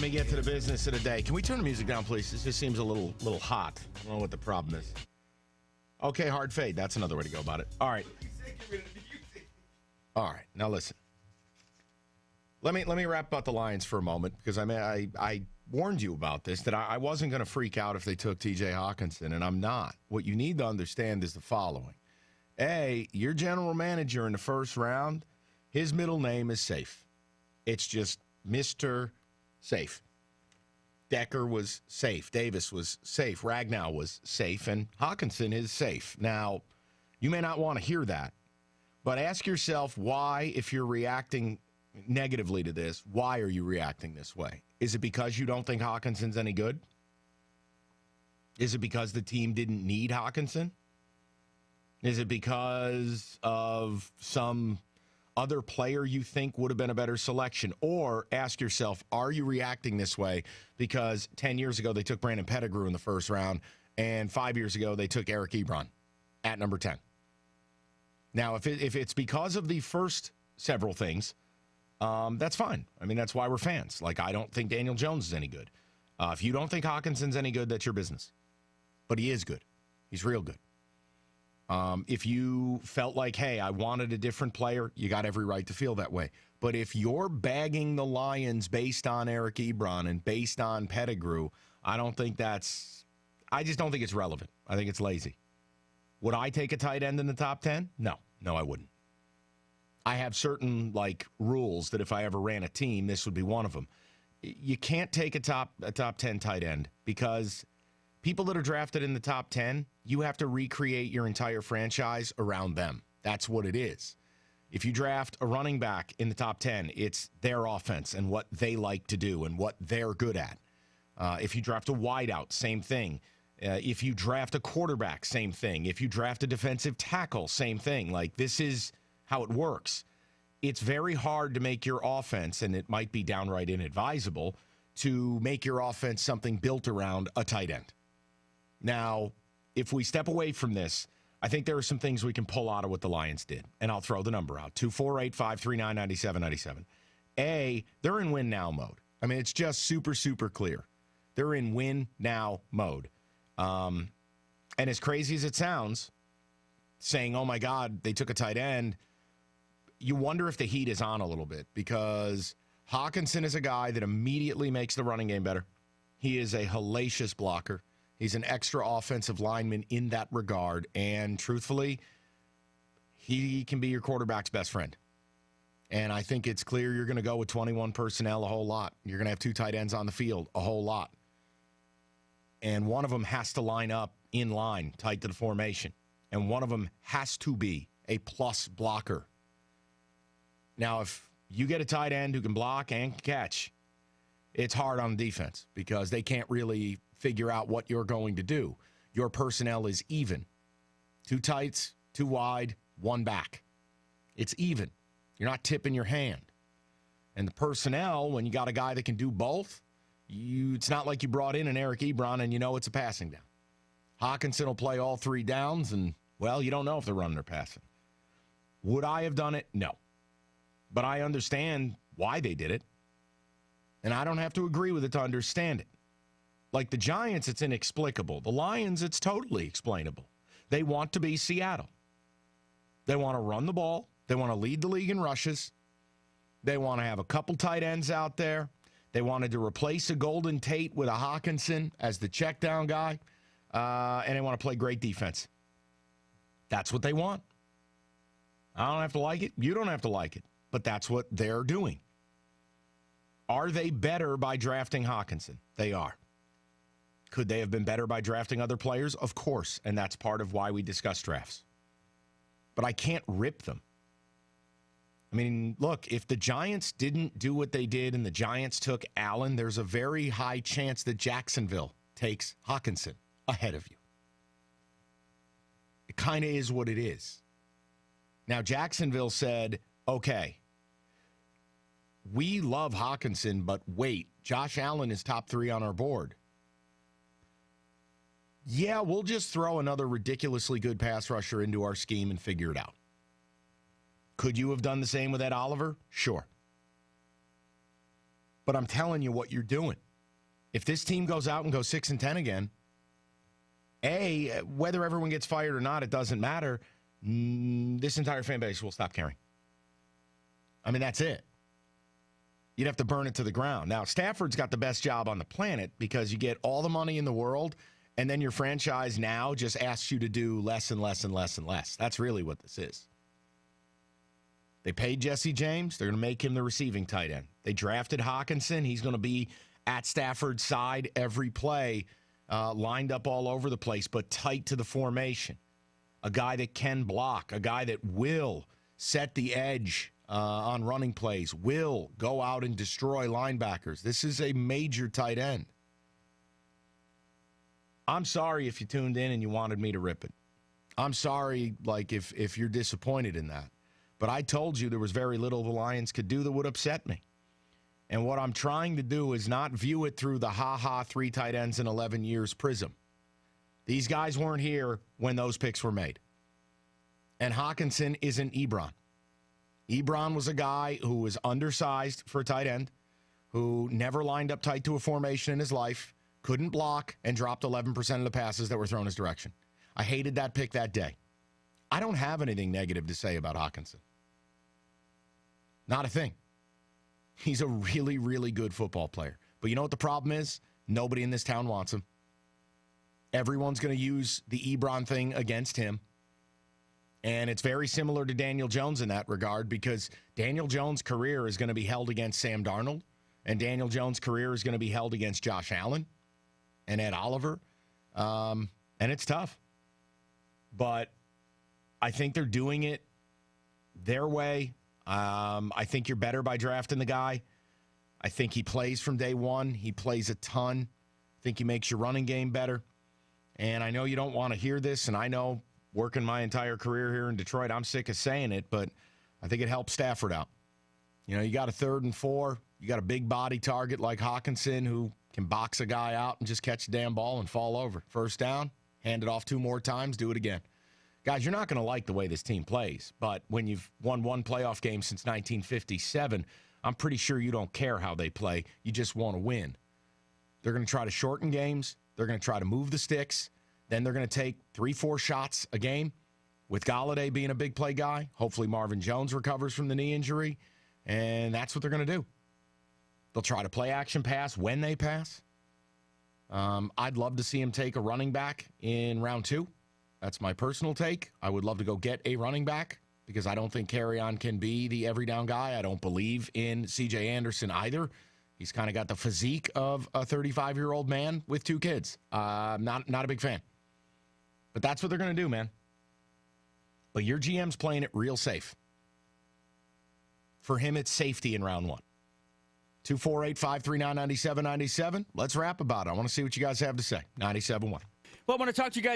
me get to the business of the day. Can we turn the music down, please? This just seems a little hot. I don't know what the problem is. Okay, hard fade. That's another way to go about it. All right. All right. Now listen. Let me wrap up the Lions for a moment because I warned you about this, that I wasn't going to freak out if they took T.J. Hockenson, and I'm not. What you need to understand is the following. A, your general manager in the first round, his middle name is Safe. It's just Mr. Safe. Decker was safe. Davis was safe. Ragnow was safe. And Hockenson is safe. Now, you may not want to hear that, but ask yourself why, if you're reacting negatively to this, why are you reacting this way? Is it because you don't think Hockenson's any good? Is it because the team didn't need Hockenson? Is it because of some other player you think would have been a better selection? Or ask yourself, are you reacting this way because 10 years ago they took Brandon Pettigrew in the first round, and 5 years ago they took Eric Ebron at number 10? Now, if it's because of the first several things, that's fine. I mean, that's why we're fans. Like, I don't think Daniel Jones is any good. If you don't think Hockenson's any good, that's your business. But he is good. He's real good. If you felt like, hey, I wanted a different player, you got every right to feel that way. But if you're bagging the Lions based on Eric Ebron and based on Pettigrew, I just don't think it's relevant. I think it's lazy. Would I take a tight end in the top 10? No, I wouldn't. I have certain rules that if I ever ran a team, this would be one of them. You can't take a top 10 tight end because people that are drafted in the top 10, you have to recreate your entire franchise around them. That's what it is. If you draft a running back in the top 10, it's their offense and what they like to do and what they're good at. If you draft a wideout, same thing. If you draft a quarterback, same thing. If you draft a defensive tackle, same thing. This is how it works. It's very hard to make your offense, and it might be downright inadvisable, to make your offense something built around a tight end. Now, if we step away from this, I think there are some things we can pull out of what the Lions did, and I'll throw the number out, 248-539-9797. A, they're in win-now mode. I mean, it's just super, super clear. They're in win-now mode. And as crazy as it sounds, saying, oh, my God, they took a tight end, you wonder if the heat is on a little bit because Hockenson is a guy that immediately makes the running game better. He is a hellacious blocker. He's an extra offensive lineman in that regard, and truthfully, he can be your quarterback's best friend. And I think it's clear you're going to go with 21 personnel a whole lot. You're going to have two tight ends on the field a whole lot. And one of them has to line up in line, tight to the formation. And one of them has to be a plus blocker. Now, if you get a tight end who can block and catch, it's hard on defense because they can't really figure out what you're going to do. Your personnel is even. Two tights, two wide, one back. It's even. You're not tipping your hand. And the personnel, when you got a guy that can do both, it's not like you brought in an Eric Ebron and you know it's a passing down. Hockenson will play all three downs, and, well, you don't know if they're running or passing. Would I have done it? No. But I understand why they did it, and I don't have to agree with it to understand it. Like the Giants, it's inexplicable. The Lions, it's totally explainable. They want to be Seattle. They want to run the ball. They want to lead the league in rushes. They want to have a couple tight ends out there. They wanted to replace a Golden Tate with a Hockenson as the check down guy, and they want to play great defense. That's what they want. I don't have to like it. You don't have to like it. But that's what they're doing. Are they better by drafting Hockenson? They are. Could they have been better by drafting other players? Of course, and that's part of why we discuss drafts. But I can't rip them. I mean, look, if the Giants didn't do what they did and the Giants took Allen, there's a very high chance that Jacksonville takes Hockenson ahead of you. It kind of is what it is. Now, Jacksonville said, okay, we love Hockenson, but wait, Josh Allen is top 3 on our board. Yeah, we'll just throw another ridiculously good pass rusher into our scheme and figure it out. Could you have done the same with Ed Oliver? Sure. But I'm telling you what you're doing. If this team goes out and goes 6-10 again, whether everyone gets fired or not, it doesn't matter. This entire fan base will stop caring. I mean, that's it. You'd have to burn it to the ground. Now, Stafford's got the best job on the planet because you get all the money in the world, and then your franchise now just asks you to do less and less and less and less. That's really what this is. They paid Jesse James. They're going to make him the receiving tight end. They drafted Hockenson. He's going to be at Stafford's side every play, lined up all over the place, but tight to the formation. A guy that can block, a guy that will set the edge on running plays, will go out and destroy linebackers. This is a major tight end. I'm sorry if you tuned in and you wanted me to rip it. I'm sorry, if you're disappointed in that. But I told you there was very little the Lions could do that would upset me. And what I'm trying to do is not view it through the 3 tight ends in 11 years prism. These guys weren't here when those picks were made. And Hockenson isn't Ebron. Ebron was a guy who was undersized for a tight end, who never lined up tight to a formation in his life, couldn't block, and dropped 11% of the passes that were thrown his direction. I hated that pick that day. I don't have anything negative to say about Hockenson. Not a thing. He's a really, really good football player. But you know what the problem is? Nobody in this town wants him. Everyone's going to use the Ebron thing against him. And it's very similar to Daniel Jones in that regard because Daniel Jones' career is going to be held against Sam Darnold, and Daniel Jones' career is going to be held against Josh Allen and Ed Oliver. And it's tough. But I think they're doing it their way. I think you're better by drafting the guy. I think he plays from day one. He plays a ton. I think he makes your running game better. And I know you don't want to hear this, and I know working my entire career here in Detroit, I'm sick of saying it, but I think it helps Stafford out. You know, you got a 3rd and 4. You got a big body target like Hockenson who can box a guy out and just catch the damn ball and fall over. First down, hand it off 2 more times, do it again. Guys, you're not going to like the way this team plays, but when you've won 1 playoff game since 1957, I'm pretty sure you don't care how they play. You just want to win. They're going to try to shorten games. They're going to try to move the sticks. Then they're going to take 3-4 shots a game with Golladay being a big play guy. Hopefully Marvin Jones recovers from the knee injury, and that's what they're going to do. They'll try to play action pass when they pass. I'd love to see him take a running back in round 2. That's my personal take. I would love to go get a running back because I don't think Kerryon can be the every down guy. I don't believe in C.J. Anderson either. He's kind of got the physique of a 35-year-old man with 2 kids. Not a big fan. But that's what they're going to do, man. But your GM's playing it real safe. For him, it's safety in round 1. 248-539-9797. Let's rap about it. I want to see what you guys have to say. 97.1. Well, I want to talk to you guys